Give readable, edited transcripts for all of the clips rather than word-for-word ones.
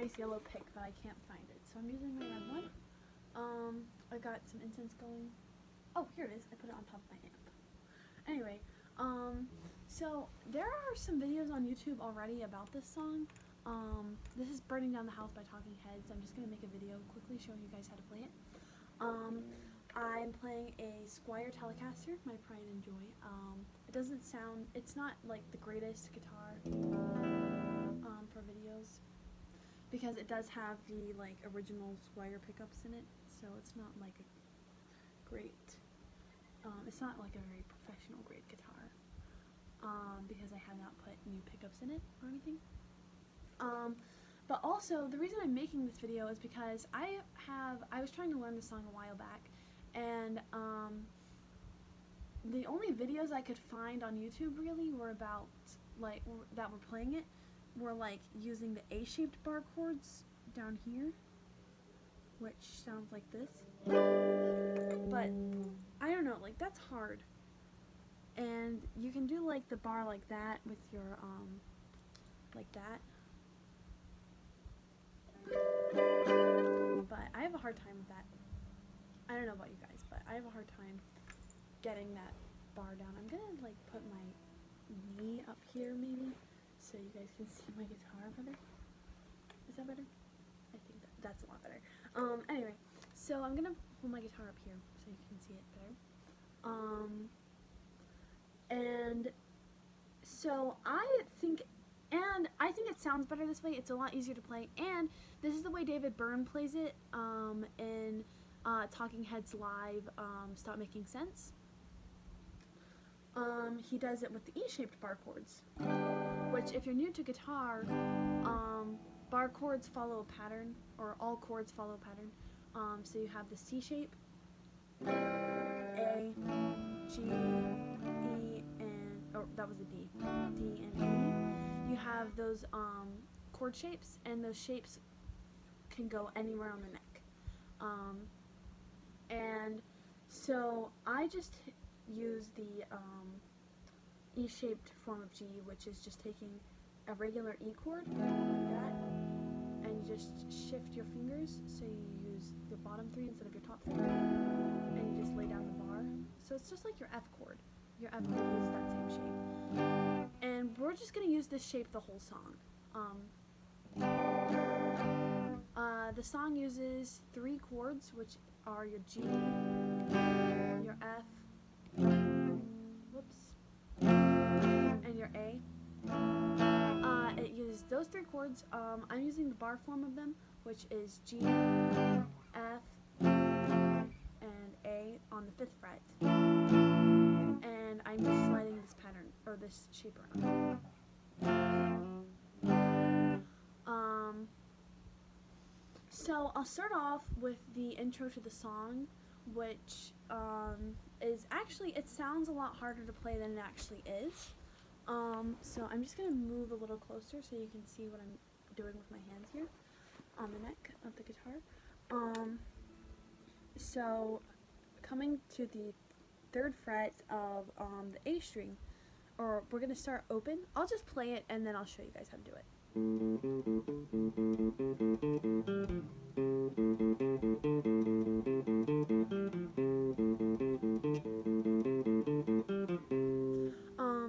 nice yellow pick, but I can't find it. So I'm using my red one. I got some incense going. Oh, here it is. I put it on top of my amp. Anyway, so there are some videos on YouTube already about this song. This is Burning Down the House by Talking Heads. I'm just going to make a video quickly showing you guys how to play it. I'm playing a Squier Telecaster, my pride and joy. It doesn't sound, it's not like the greatest guitar for videos, because it does have the like original Squier pickups in it, so it's not like a great, it's not like a very professional grade guitar, because I have not put new pickups in it or anything. But also, the reason I'm making this video is because I was trying to learn this song a while back, and the only videos I could find on YouTube really were about, like, that were playing it, were like using the A-shaped bar chords down here, which sounds like this. But I don't know, like, that's hard. And you can do like the bar like that with your like that. But I have a hard time with that. I don't know about you guys, but I have a hard time getting that bar down. I'm gonna like put my knee up here maybe, so you guys can see my guitar better. Is that better? I think that's a lot better. Anyway, so I'm gonna hold my guitar up here so you can see it better. And so I think it sounds better this way. It's a lot easier to play, and this is the way David Byrne plays it in Talking Heads Live, Stop Making Sense. He does it with the E-shaped bar chords, which if you're new to guitar, bar chords follow a pattern, or all chords follow a pattern. So you have the C shape, A, G, E, and, oh, that was a D, D and E. You have those chord shapes, and those shapes can go anywhere on the neck. And so I just use the E-shaped form of G, which is just taking a regular E chord like that, and you just shift your fingers, so you use your bottom three instead of your top three, and you just lay down the bar. So it's just like your F chord. Your F chord uses that same shape. And we're just going to use this shape the whole song. The song uses 3 chords, which are your G, your F, whoops, and your A. It uses those 3 chords. I'm using the bar form of them, which is G, F, and A on the 5th fret. And I'm just sliding this pattern, or this shape around. So I'll start off with the intro to the song, which is actually, it sounds a lot harder to play than it actually is. So I'm just going to move a little closer so you can see what I'm doing with my hands here on the neck of the guitar. So coming to the 3rd fret of the A string, or we're going to start open. I'll just play it and then I'll show you guys how to do it.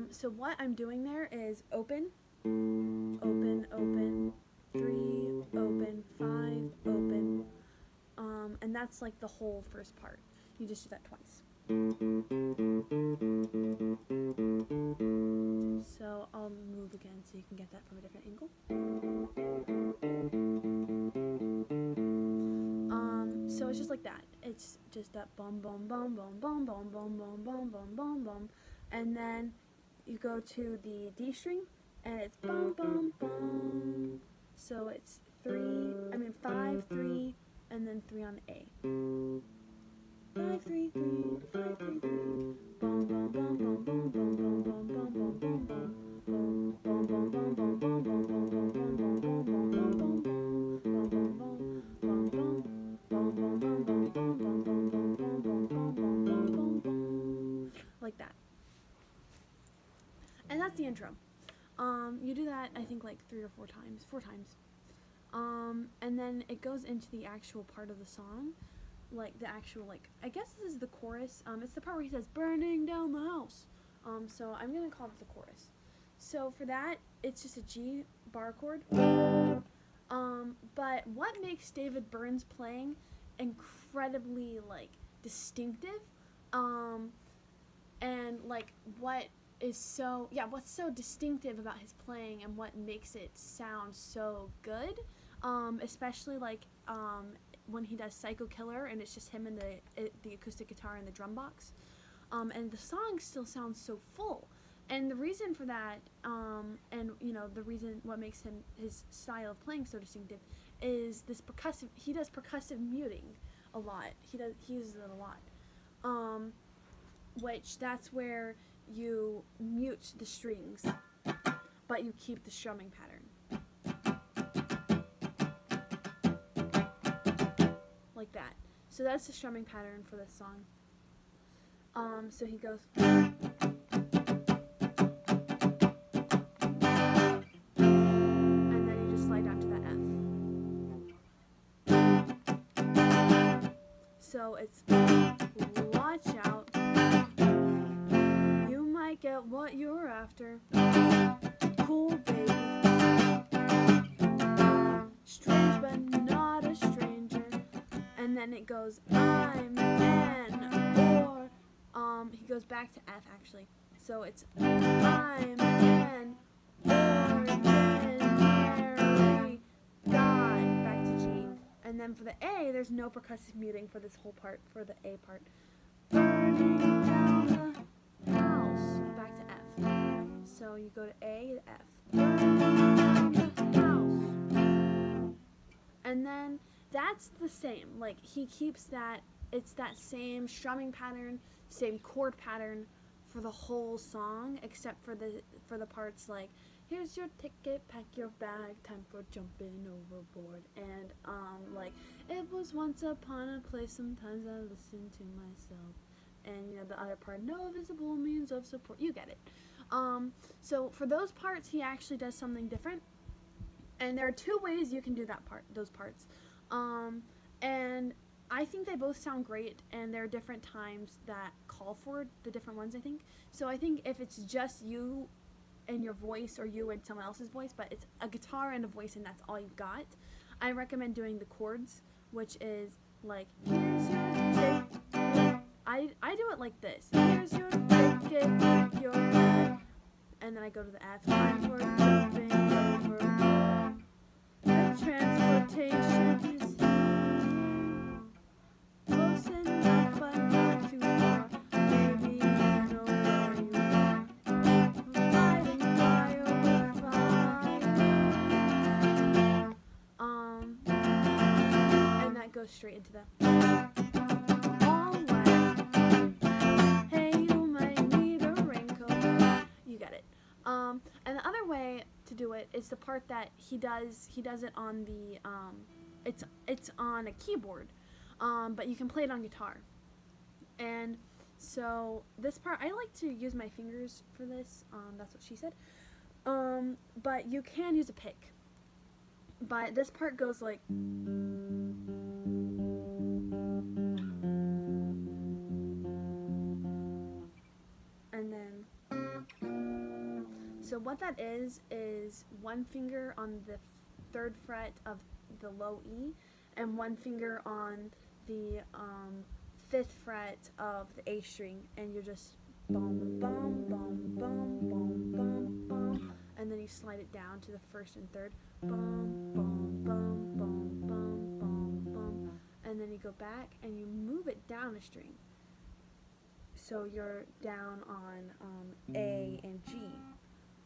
So what I'm doing there is open, open, open, 3, open, 5, open, and that's like the whole first part. You just do that twice. So I'll move again so you can get that from a different angle. So it's just like that. It's just that bum bum bum bum bum bum bum bum bum bum bum bum, and then you go to the D string, and it's bum bum bum. So it's 5, 3, and then 3 on the A. 5, 3, 3, 5, 3, 3. Bum bum bum bum bum bum bum bum bum bum bum bum. Bum bum bum bum bum bum bum bum bum bum bum bum bum bum bum. Like that. And that's the intro. You do that, I think, like 3 or 4 times. 4 times. And then it goes into the actual part of the song, like the actual, like, I guess this is the chorus. It's the part where he says burning down the house. So I'm gonna call it the chorus. So for that, it's just a G bar chord. But what makes David Byrne's playing incredibly, like, distinctive, and like what's so distinctive about his playing and what makes it sound so good, especially like when he does Psycho Killer and it's just him and the acoustic guitar and the drum box, and the song still sounds so full. And the reason for that, and the reason what makes his style of playing so distinctive, is this percussive. He does percussive muting a lot. He uses it a lot, which that's where you mute the strings, but you keep the strumming pattern, like that. So that's the strumming pattern for this song. So he goes. So it's watch out, you might get what you're after. Cool baby, strange but not a stranger. And then it goes I'm an or he goes back to F actually. So it's I'm an ordinary guy, back to G. And then for the A, there's no percussive muting for this whole part, for the A part. Burning down the house, back to F. So you go to A to F. Burning down the house. And then that's the same. Like, he keeps that, it's that same strumming pattern, same chord pattern for the whole song, except for the parts like, here's your ticket, pack your bag, time for jumping overboard. And like, it was once upon a place, sometimes I listen to myself. And the other part, no visible means of support. You get it. So for those parts, he actually does something different. And there are two ways you can do those parts. And I think they both sound great, and there are different times that call for the different ones, I think. So I think if it's just you and your voice, or you and someone else's voice, but it's a guitar and a voice and that's all you've got, I recommend doing the chords, which is like, here's your ticket. I do it like this. Here's your ticket, your bag. And then I go to the F. Time for jumping over. The transportation is here. Close enough, but not too far. Maybe you know where you are. Fighting fire with fire. And that goes straight into the. And the other way to do it is the part that he does it on the it's on a keyboard, but you can play it on guitar. And so this part, I like to use my fingers for this, that's what she said, but you can use a pick. But this part goes like, and then, so what that is one finger on the 3rd fret of the low E, and one finger on the 5th fret of the A string, and you're just bum bum bum bum bum bum bum, and then you slide it down to the 1st and 3rd, bum bum bum bum bum bum bum, and then you go back and you move it down a string. So you're down on A and G,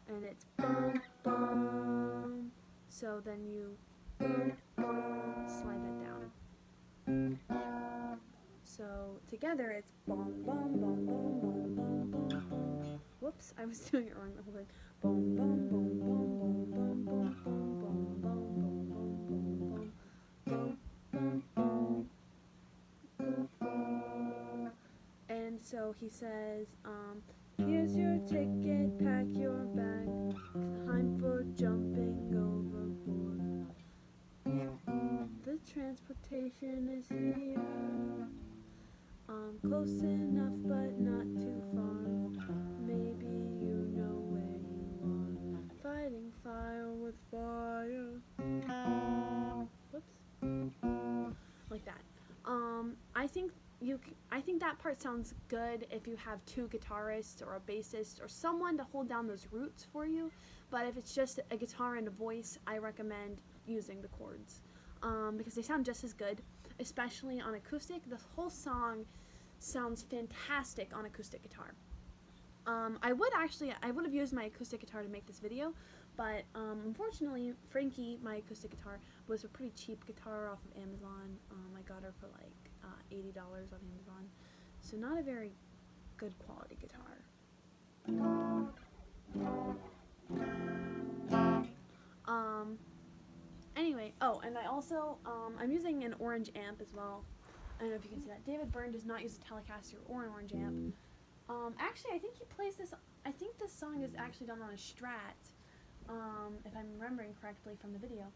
and it's bum bum. So then you bum bum, slide that down. So together it's bum bum bum bum bum bum bum bum. Whoops, I was doing it wrong the whole time. Bum bum bum bum bum bum bum bum bum bum bum bum bum bum bum. And so he says, here's your ticket, pack your bag, time for jumping overboard. destination is here. I'm close enough but not too far. Maybe you know where you are. Fighting fire with fire. Whoops. Like that. I think that part sounds good if you have two guitarists or a bassist or someone to hold down those roots for you. But if it's just a guitar and a voice, I recommend using the chords because they sound just as good, especially on acoustic. The whole song sounds fantastic on acoustic guitar. I would have used my acoustic guitar to make this video, but unfortunately, Frankie, my acoustic guitar, was a pretty cheap guitar off of Amazon. I got her for like $80 on Amazon, so not a very good quality guitar. Anyway, oh, and I also, I'm using an orange amp as well. I don't know if you can see that. David Byrne does not use a Telecaster or an orange amp. Actually, I think he plays this, I think this song is actually done on a Strat, if I'm remembering correctly from the video.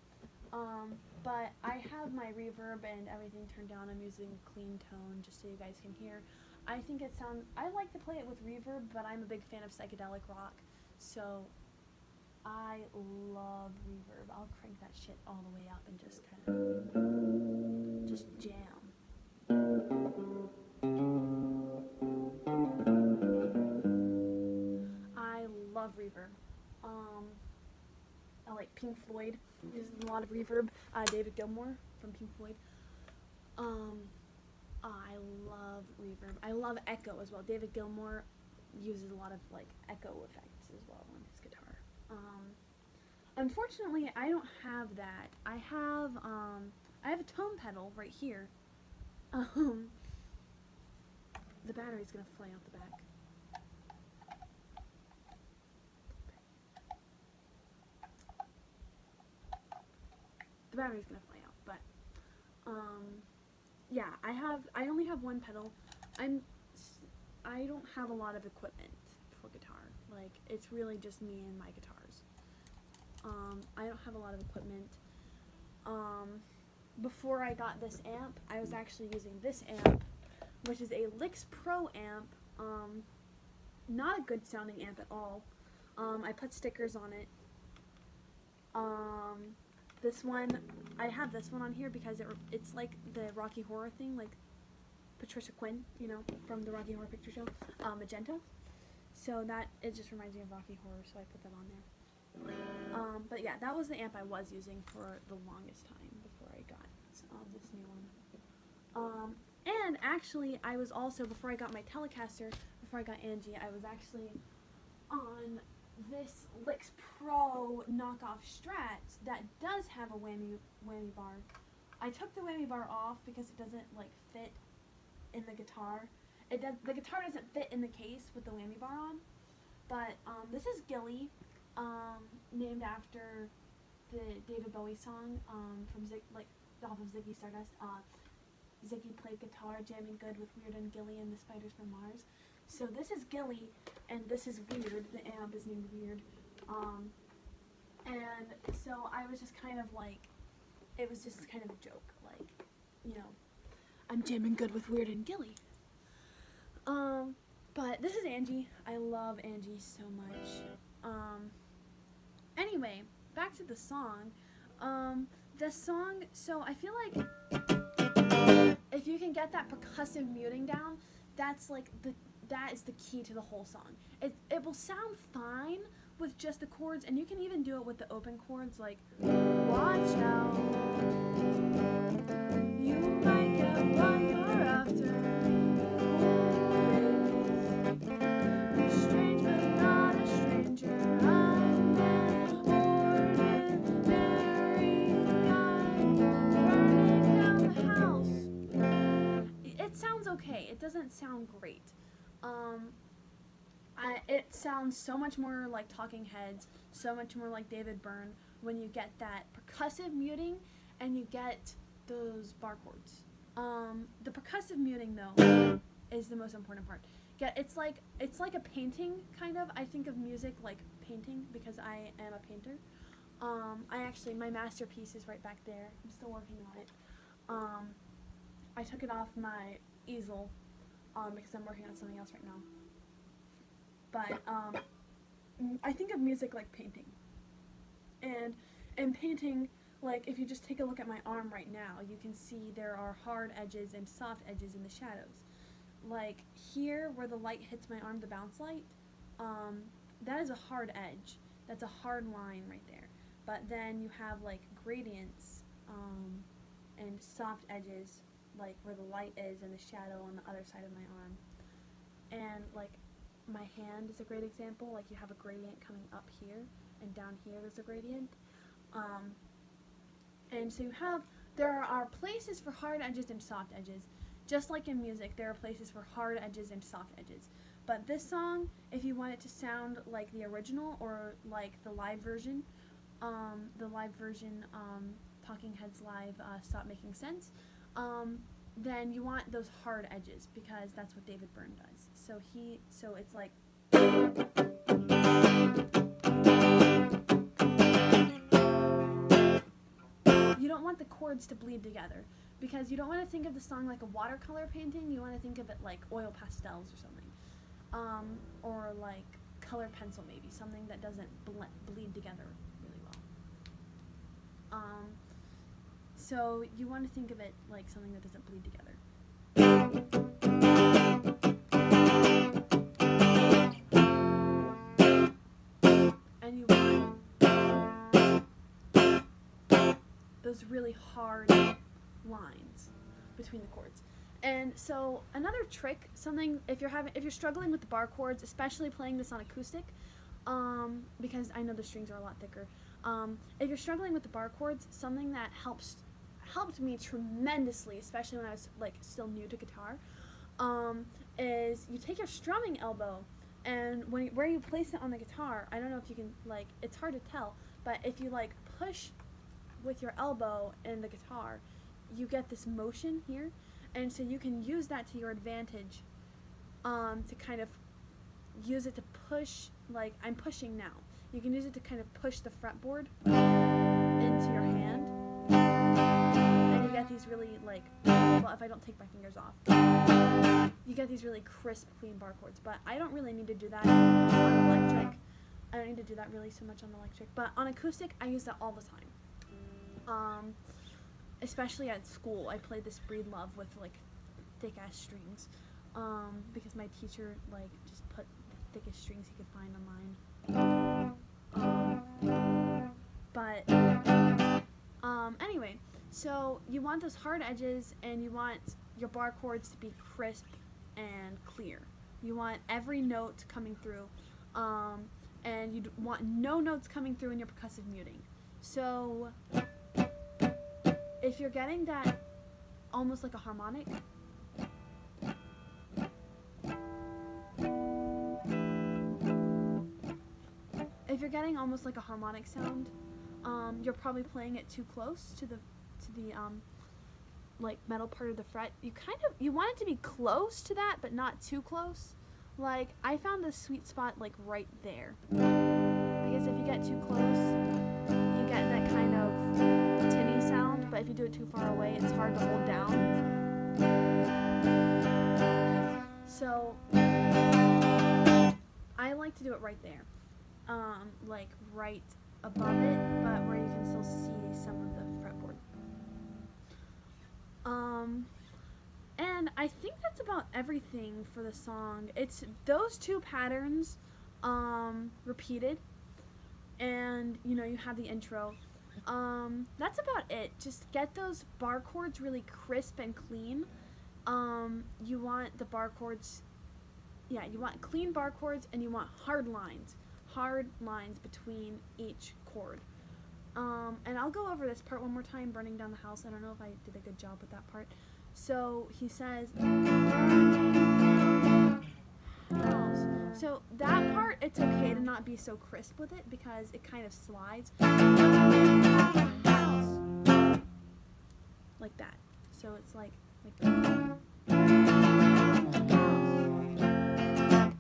But I have my reverb and everything turned down. I'm using clean tone just so you guys can hear. I think it sounds, I like to play it with reverb, but I'm a big fan of psychedelic rock, so I love reverb. I'll crank that shit all the way up and just kind of, just jam. I love reverb. I like Pink Floyd uses a lot of reverb. David Gilmour from Pink Floyd. I love reverb. I love echo as well. David Gilmour uses a lot of like echo effects as well on his guitar. Unfortunately, I don't have that. I have a tone pedal right here. The battery's gonna fly out the back. The battery's gonna fly out, but yeah, I only have one pedal. I don't have a lot of equipment for guitar. Like, it's really just me and my guitars. I don't have a lot of equipment. Before I got this amp, I was actually using this amp, which is a Lix Pro amp. Not a good sounding amp at all. I put stickers on it. This one, I have this one on here because it's like the Rocky Horror thing, like Patricia Quinn, you know, from the Rocky Horror Picture Show, Magenta. So that, it just reminds me of Rocky Horror, so I put that on there. But yeah, that was the amp I was using for the longest time before I got this new one. And actually, I was also, before I got my Telecaster, before I got Angie, I was actually on this Lix Pro knockoff Strat that does have a whammy bar. I took the whammy bar off because it doesn't like fit in the guitar. The guitar doesn't fit in the case with the whammy bar on. But this is Gilly, named after the David Bowie song from off of Ziggy Stardust. Ziggy played guitar, jamming good with Weird and Gilly and the Spiders from Mars. So this is Gilly, and this is Weird. The amp is named Weird. And so I was just kind of like, it was just kind of a joke, like, you know, I'm jamming good with Weird and Gilly. But this is Angie. I love Angie so much. Anyway, back to the song. So I feel like if you can get that percussive muting down, that is the key to the whole song. It will sound fine with just the chords, and you can even do it with the open chords, like watch out, you might get what you're after. You're strange but not a stranger. I'm an ordinary guy burning down the house. It sounds okay. It doesn't sound great. It sounds so much more like Talking Heads, so much more like David Byrne when you get that percussive muting and you get those bar chords. The percussive muting though is the most important part. It's like a painting kind of. I think of music like painting because I am a painter. My masterpiece is right back there. I'm still working on it. I took it off my easel because I'm working on something else right now. But I think of music like painting. And in painting, like if you just take a look at my arm right now, you can see there are hard edges and soft edges in the shadows. Like here where the light hits my arm, the bounce light, that is a hard edge. That's a hard line right there. But then you have like gradients and soft edges, like where the light is and the shadow on the other side of my arm. And like my hand is a great example. Like you have a gradient coming up here, and down here there's a gradient. And so there are places for hard edges and soft edges. Just like in music, there are places for hard edges and soft edges. But this song, if you want it to sound like the original or like the live version, Talking Heads Live, Stop Making Sense, then you want those hard edges because that's what David Byrne does. So it's like you don't want the chords to bleed together because you don't want to think of the song like a watercolor painting. You want to think of it like oil pastels or something, or like colored pencil maybe, something that doesn't bleed together really well. So you want to think of it like something that doesn't bleed together. And you want those really hard lines between the chords. And so another trick, if you're struggling with the bar chords, especially playing this on acoustic, because I know the strings are a lot thicker. If you're struggling with the bar chords, something that helped me tremendously, especially when I was like still new to guitar, is you take your strumming elbow and where you place it on the guitar, I don't know if you can, like, it's hard to tell, but if you like push with your elbow in the guitar, you get this motion here, and so you can use that to your advantage, to kind of use it to push, like I'm pushing now. You can use it to kind of push the fretboard into your hand, and you get these really like, well, if I don't take my fingers off, you get these really crisp, clean bar chords. But I don't really need to do that on electric. I don't need to do that really so much on electric, but on acoustic, I use that all the time. Especially at school, I played this Breed Love with like thick ass strings, because my teacher like just put the thickest strings he could find online. Anyway, so you want those hard edges, and you want your bar chords to be crisp and clear. You want every note coming through, and you want no notes coming through in your percussive muting. So if you're getting that almost like a harmonic, sound, you're probably playing it too close to the like metal part of the fret. You want it to be close to that, but not too close. Like I found the sweet spot like right there, because if you get too close, you get that kind of tinny sound, but if you do it too far away, it's hard to hold down. So I like to do it right there, like right above it, but where you can still see some of the fretboard. And I think that's about everything for the song. It's those two patterns repeated, and you have the intro. That's about it. Just get those bar chords really crisp and clean. You want the bar chords, you want clean bar chords, and you want hard lines between each chord. And I'll go over this part one more time, Burning Down the House. I don't know if I did a good job with that part. So he says, house. So that part, it's okay to not be so crisp with it because it kind of slides. House. Like that. So it's like that.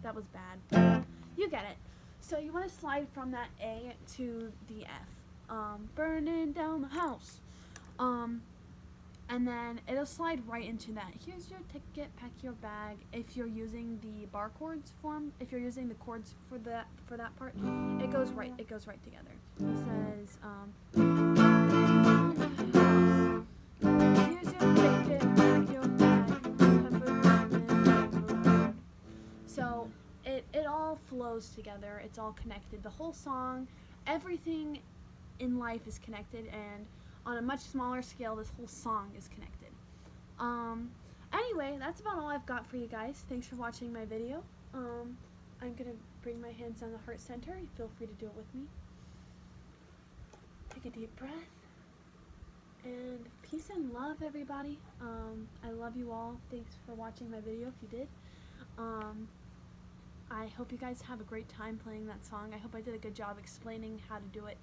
That was bad. You get it. So you want to slide from that A to the F. Burning down the house. and then it'll slide right into that. Here's your ticket, pack your bag. If you're using the barcodes form, if you're using the cords for that part, it goes right together. It says here's your ticket, pack your bag, so it all flows together. It's all connected. The whole song, everything in life is connected, and on a much smaller scale, this whole song is connected. Anyway, that's about all I've got for you guys. Thanks for watching my video. I'm gonna bring my hands on the heart center. Feel free to do it with me. Take a deep breath. And peace and love, everybody. I love you all. Thanks for watching my video if you did. I hope you guys have a great time playing that song. I hope I did a good job explaining how to do it.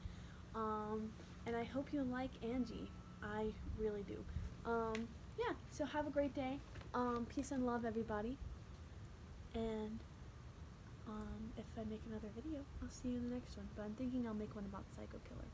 And I hope you like Angie. I really do. Yeah, so have a great day. Peace and love, everybody. And if I make another video, I'll see you in the next one. But I'm thinking I'll make one about Psycho Killer.